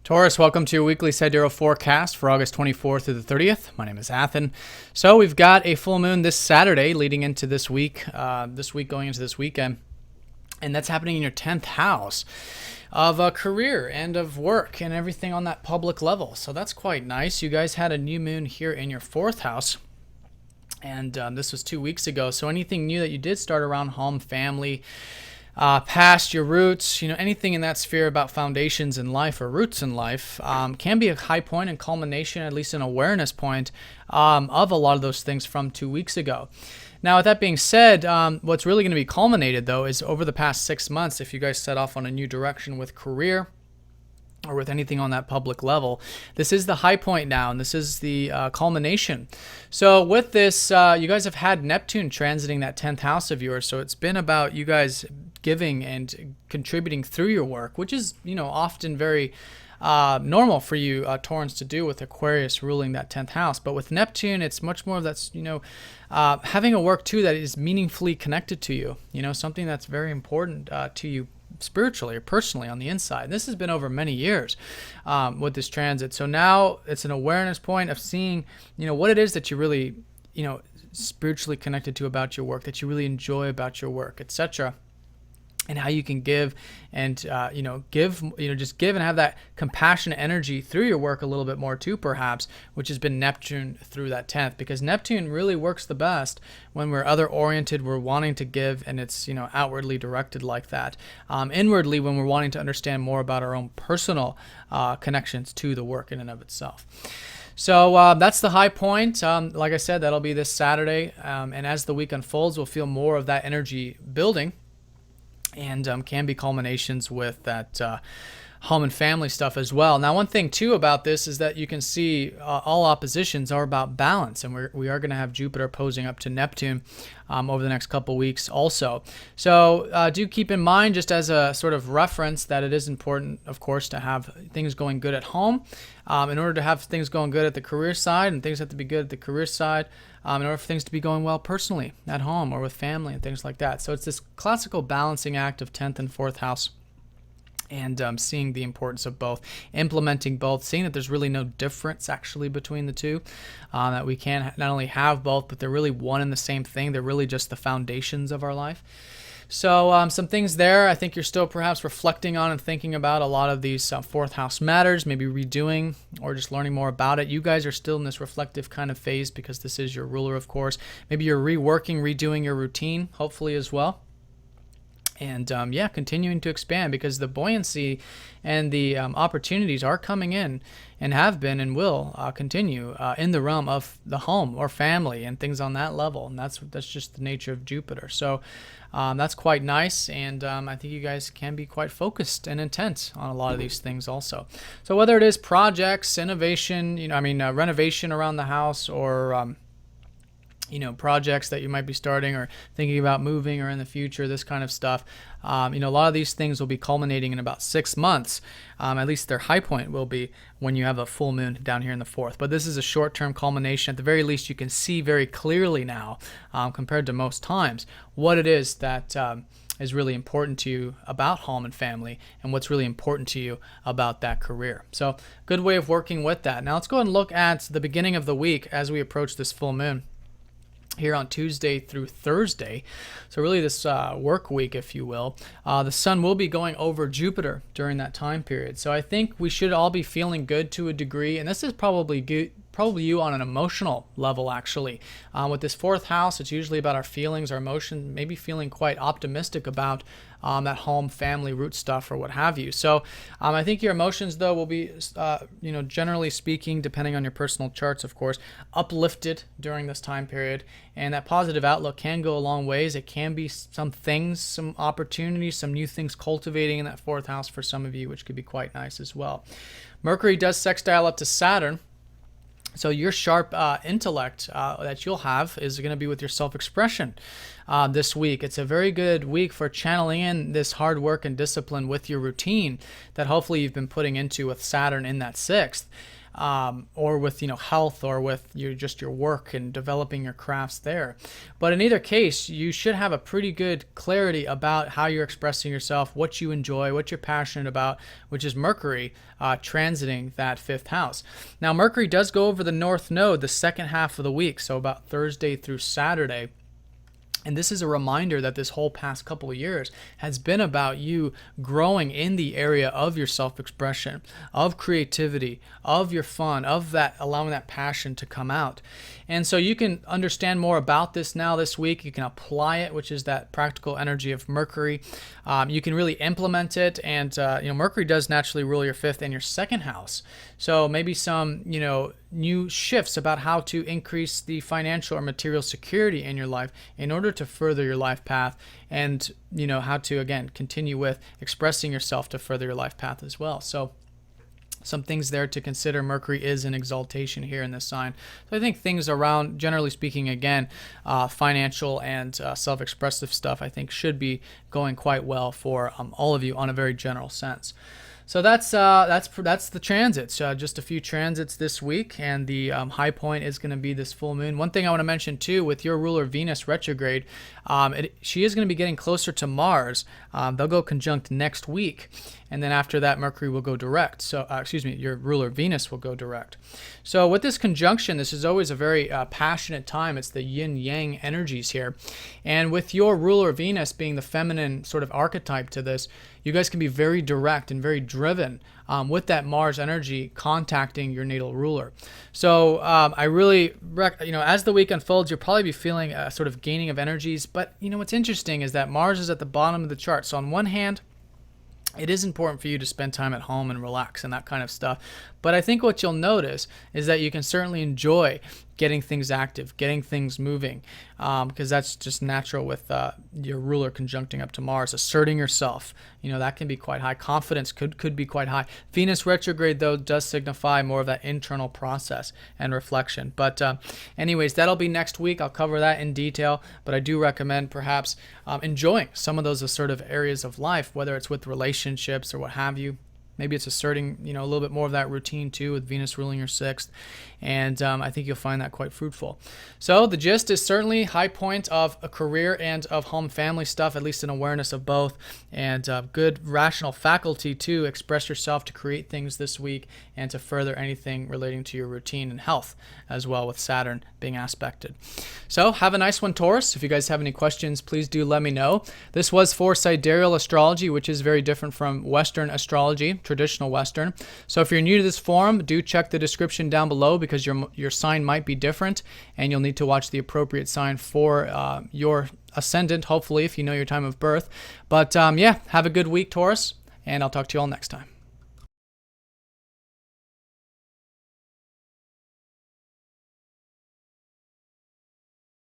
Taurus, welcome to your weekly sidereal forecast for August 24th through the 30th. My name is Athen. So we've got a full moon this Saturday leading into this week going into this weekend. And that's happening in your 10th house of career and of work and everything on that public level. So that's quite nice. You guys had a new moon here in your 4th house. And this was 2 weeks ago. So anything new that you did start around home, family, past your roots, anything in that sphere about foundations in life or roots in life can be a high point and culmination, at least an awareness point of a lot of those things from 2 weeks ago. Now, with that being said, what's really going to be culminated, though, is over the past 6 months, if you guys set off on a new direction with career or with anything on that public level, this is the high point now, and this is the culmination. So with this, you guys have had Neptune transiting that 10th house of yours, so it's been about you guys giving and contributing through your work, which is, often very normal for you Taurans to do with Aquarius ruling that 10th house. But with Neptune, it's much more of that's, having a work too that is meaningfully connected to you, something that's very important to you spiritually or personally on the inside. This has been over many years with this transit. So now it's an awareness point of seeing, what it is that you really, spiritually connected to about your work, that you really enjoy about your work, etc. And how you can give and, just give and have that compassionate energy through your work a little bit more too, perhaps, which has been Neptune through that 10th, because Neptune really works the best when we're other oriented, we're wanting to give, and it's, outwardly directed like that. Inwardly, when we're wanting to understand more about our own personal connections to the work in and of itself. So that's the high point. Like I said, that'll be this Saturday. And as the week unfolds, we'll feel more of that energy building. And can be culminations with that home and family stuff as well. Now, one thing too about this is that you can see all oppositions are about balance, and we are going to have Jupiter opposing up to Neptune over the next couple weeks also. So do keep in mind, just as a sort of reference, that it is important, of course, to have things going good at home. In order to have things going good at the career side, and things have to be good at the career side, in order for things to be going well personally at home or with family and things like that. So it's this classical balancing act of 10th and 4th house, and seeing the importance of both, implementing both, seeing that there's really no difference actually between the two, that we can not only have both, but they're really one and the same thing. They're really just the foundations of our life. So some things there I think you're still perhaps reflecting on and thinking about a lot of these 4th house matters, maybe redoing or just learning more about it. You guys are still in this reflective kind of phase because this is your ruler, of course. Maybe you're redoing your routine, hopefully as well. And continuing to expand, because the buoyancy and the opportunities are coming in and have been and will continue in the realm of the home or family and things on that level. And that's just the nature of Jupiter. So that's quite nice. And I think you guys can be quite focused and intent on a lot of these things also. So whether it is projects, innovation, renovation around the house, or projects that you might be starting or thinking about moving or in the future, this kind of stuff. A lot of these things will be culminating in about 6 months. At least their high point will be when you have a full moon down here in the 4th. But this is a short-term culmination. At the very least, you can see very clearly now, compared to most times, what it is that is really important to you about home and family, and what's really important to you about that career. So good way of working with that. Now let's go and look at the beginning of the week as we approach this full moon here on Tuesday through Thursday. So really this work week, if you will, the sun will be going over Jupiter during that time period. So I think we should all be feeling good to a degree, and this is probably you on an emotional level, actually. With this 4th house, it's usually about our feelings, our emotions, maybe feeling quite optimistic about that home, family, root stuff, or what have you. So I think your emotions, though, will be, generally speaking, depending on your personal charts, of course, uplifted during this time period. And that positive outlook can go a long ways. It can be some things, some opportunities, some new things cultivating in that 4th house for some of you, which could be quite nice as well. Mercury does sextile up to Saturn. So your sharp intellect that you'll have is going to be with your self-expression this week. It's a very good week for channeling in this hard work and discipline with your routine that hopefully you've been putting into with Saturn in that 6th. or with health, or with your work and developing your crafts there. But in either case, you should have a pretty good clarity about how you're expressing yourself, what you enjoy, what you're passionate about, which is Mercury transiting that fifth house. Now, Mercury does go over the North Node the second half of the week, so about Thursday through Saturday. And this is a reminder that this whole past couple of years has been about you growing in the area of your self-expression, of creativity, of your fun, of that, allowing that passion to come out. And so you can understand more about this now this week. You can apply it, which is that practical energy of Mercury. You can really implement it. And, Mercury does naturally rule your fifth and your second house. So maybe some, new shifts about how to increase the financial or material security in your life in order to further your life path, and how to again continue with expressing yourself to further your life path as well. So some things there to consider. Mercury is in exaltation here in this sign, so I think things around, generally speaking, again, financial and self-expressive stuff, I think should be going quite well for all of you on a very general sense. So that's the transits. Just a few transits this week, and the high point is going to be this full moon. One thing I want to mention too, with your ruler Venus retrograde, she is going to be getting closer to Mars. They'll go conjunct next week, and then after that, Mercury will go direct. So, your ruler Venus will go direct. So with this conjunction, this is always a very passionate time. It's the yin-yang energies here, and with your ruler Venus being the feminine sort of archetype to this, you guys can be very direct and very driven with that Mars energy contacting your natal ruler. So I really, as the week unfolds, you'll probably be feeling a sort of gaining of energies. But what's interesting is that Mars is at the bottom of the chart. So on one hand, it is important for you to spend time at home and relax and that kind of stuff. But I think what you'll notice is that you can certainly enjoy getting things active, getting things moving, because that's just natural with your ruler conjuncting up to Mars, asserting yourself. That can be quite high. Confidence could be quite high. Venus retrograde, though, does signify more of that internal process and reflection. But anyways, that'll be next week. I'll cover that in detail, but I do recommend perhaps enjoying some of those assertive areas of life, whether it's with relationships or what have you. Maybe it's asserting, a little bit more of that routine too, with Venus ruling your sixth. And I think you'll find that quite fruitful. So the gist is certainly high point of a career and of home family stuff, at least an awareness of both, and good rational faculty to express yourself, to create things this week, and to further anything relating to your routine and health as well, with Saturn being aspected. So have a nice one, Taurus. If you guys have any questions, please do let me know. This was for Sidereal Astrology, which is very different from Western astrology, traditional Western. So if you're new to this forum, do check the description down below, because your sign might be different, and you'll need to watch the appropriate sign for your ascendant, hopefully, if you know your time of birth. But have a good week, Taurus, and I'll talk to you all next time.